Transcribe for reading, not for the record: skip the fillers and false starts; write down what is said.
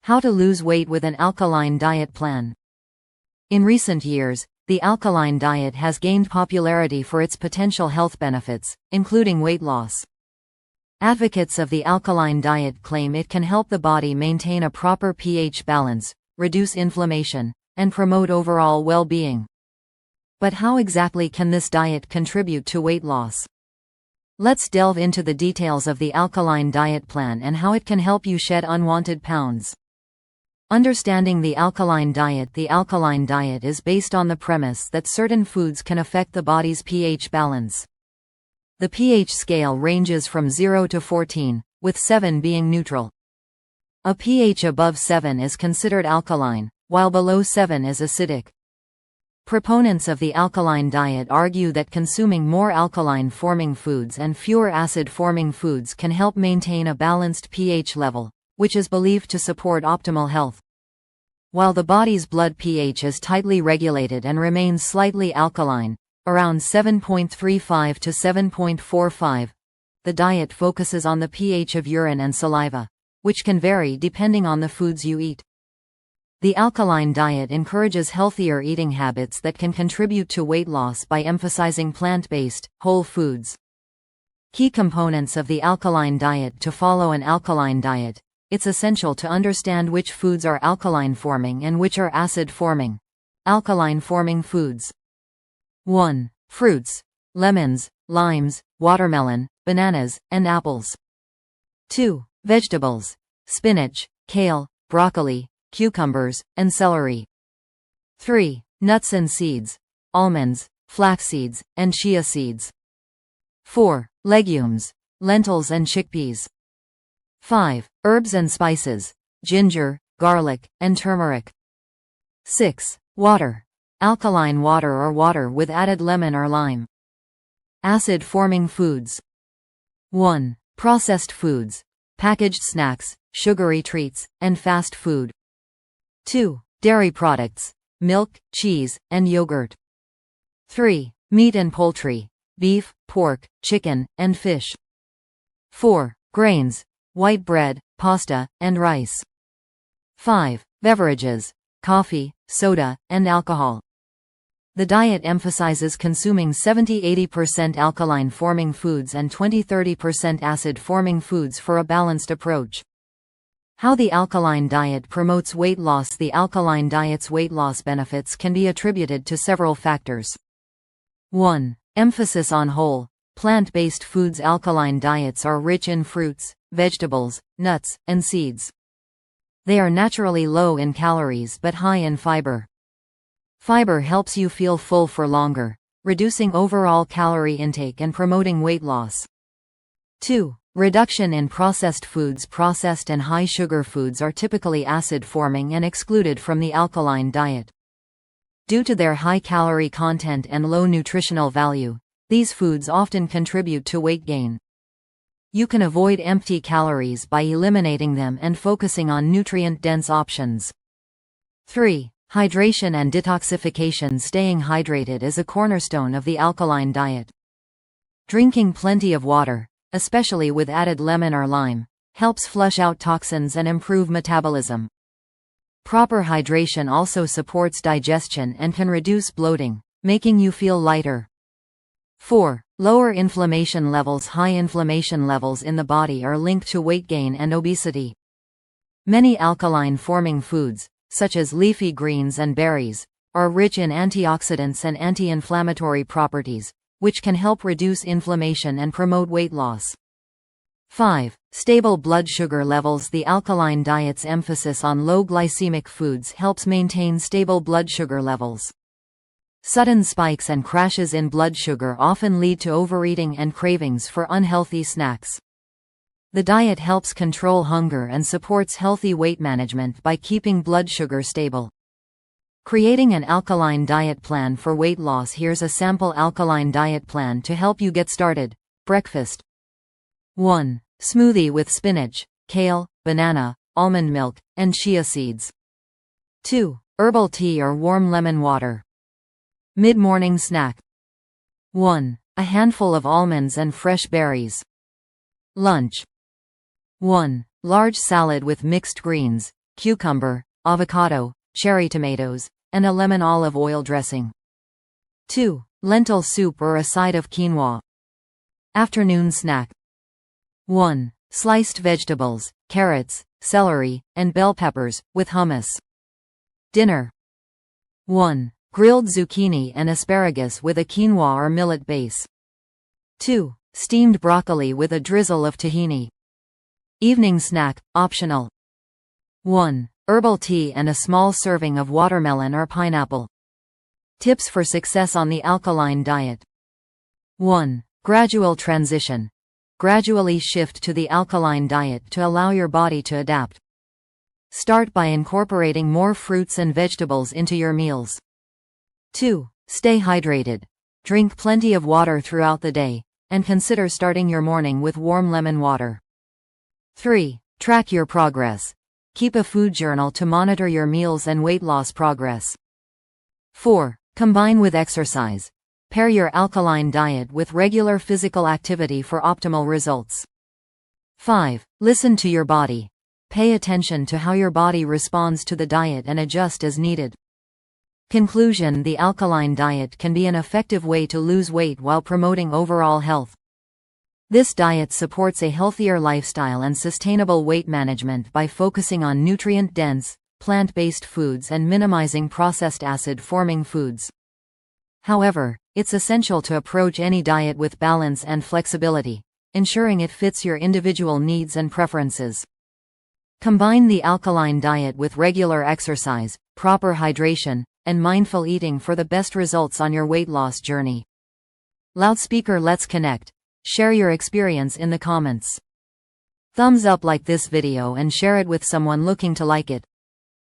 How to lose weight with an alkaline diet plan. In recent years, the alkaline diet has gained popularity for its potential health benefits, including weight loss. Advocates of the alkaline diet claim it can help the body maintain a proper pH balance, reduce inflammation, and promote overall well-being. But how exactly can this diet contribute to weight loss? Let's delve into the details of the alkaline diet plan and how it can help you shed unwanted pounds. Understanding the alkaline diet. The alkaline diet is based on the premise that certain foods can affect the body's pH balance. The pH scale ranges from 0 to 14, with 7 being neutral. A pH above 7 is considered alkaline, while below 7 is acidic. Proponents of the alkaline diet argue that consuming more alkaline-forming foods and fewer acid-forming foods can help maintain a balanced pH level, which is believed to support optimal health. While the body's blood pH is tightly regulated and remains slightly alkaline, around 7.35 to 7.45, the diet focuses on the pH of urine and saliva, which can vary depending on the foods you eat. The alkaline diet encourages healthier eating habits that can contribute to weight loss by emphasizing plant-based, whole foods. Key components of the alkaline diet. To follow an alkaline diet, it's essential to understand which foods are alkaline-forming and which are acid-forming. Alkaline-forming foods. 1. Fruits: lemons, limes, watermelon, bananas, and apples. 2. Vegetables: spinach, kale, broccoli, cucumbers, and celery. 3. Nuts and seeds: almonds, flax seeds, and chia seeds. 4. Legumes: lentils and chickpeas. 5. Herbs and spices: ginger, garlic, and turmeric. 6. Water: alkaline water or water with added lemon or lime. Acid-forming foods. 1. Processed foods: packaged snacks, sugary treats, and fast food. 2. Dairy products: milk, cheese, and yogurt. 3. Meat and poultry: beef, pork, chicken, and fish. 4. Grains: white bread, pasta, and rice. 5. Beverages: coffee, soda, and alcohol. The diet emphasizes consuming 70–80% alkaline-forming foods and 20–30% acid-forming foods for a balanced approach. How the alkaline diet promotes weight loss. The alkaline diet's weight loss benefits can be attributed to several factors. 1. Emphasis on whole, plant-based foods. Alkaline diets are rich in fruits, vegetables, nuts, and seeds. They are naturally low in calories but high in fiber. Fiber helps you feel full for longer, reducing overall calorie intake and promoting weight loss. 2. Reduction in processed foods. Processed and high-sugar foods are typically acid-forming and excluded from the alkaline diet. Due to their high calorie content and low nutritional value, these foods often contribute to weight gain. You can avoid empty calories by eliminating them and focusing on nutrient-dense options. 3. Hydration and detoxification. Staying hydrated is a cornerstone of the alkaline diet. Drinking plenty of water, especially with added lemon or lime, helps flush out toxins and improve metabolism. Proper hydration also supports digestion and can reduce bloating, making you feel lighter. 4. Lower inflammation levels. High inflammation levels in the body are linked to weight gain and obesity. Many alkaline-forming foods, such as leafy greens and berries, are rich in antioxidants and anti-inflammatory properties, which can help reduce inflammation and promote weight loss. 5. Stable blood sugar levels. The alkaline diet's emphasis on low glycemic foods helps maintain stable blood sugar levels. Sudden spikes and crashes in blood sugar often lead to overeating and cravings for unhealthy snacks. The diet helps control hunger and supports healthy weight management by keeping blood sugar stable. Creating an alkaline diet plan for weight loss. Here's a sample alkaline diet plan to help you get started. Breakfast. 1. Smoothie with spinach, kale, banana, almond milk, and chia seeds. 2. Herbal tea or warm lemon water. Mid-morning snack. 1. A handful of almonds and fresh berries. Lunch. 1. Large salad with mixed greens, cucumber, avocado, cherry tomatoes, and a lemon olive oil dressing. 2. Lentil soup or a side of quinoa. Afternoon snack. 1. Sliced vegetables, carrots, celery, and bell peppers, with hummus. Dinner. 1. Grilled zucchini and asparagus with a quinoa or millet base. 2. Steamed broccoli with a drizzle of tahini. Evening snack, optional. 1. Herbal tea and a small serving of watermelon or pineapple. Tips for success on the alkaline diet. 1. Gradual transition. Gradually shift to the alkaline diet to allow your body to adapt. Start by incorporating more fruits and vegetables into your meals. 2. Stay hydrated. Drink plenty of water throughout the day, and consider starting your morning with warm lemon water. 3. Track your progress. Keep a food journal to monitor your meals and weight loss progress. 4. Combine with exercise. Pair your alkaline diet with regular physical activity for optimal results. 5. Listen to your body. Pay attention to how your body responds to the diet and adjust as needed. Conclusion: the alkaline diet can be an effective way to lose weight while promoting overall health. This diet supports a healthier lifestyle and sustainable weight management by focusing on nutrient-dense, plant-based foods and minimizing processed acid-forming foods. However, it's essential to approach any diet with balance and flexibility, ensuring it fits your individual needs and preferences. Combine the alkaline diet with regular exercise, proper hydration, and mindful eating for the best results on your weight loss journey. Loudspeaker, let's connect. Share your experience in the comments. Thumbs up like this video and share it with someone looking to like it.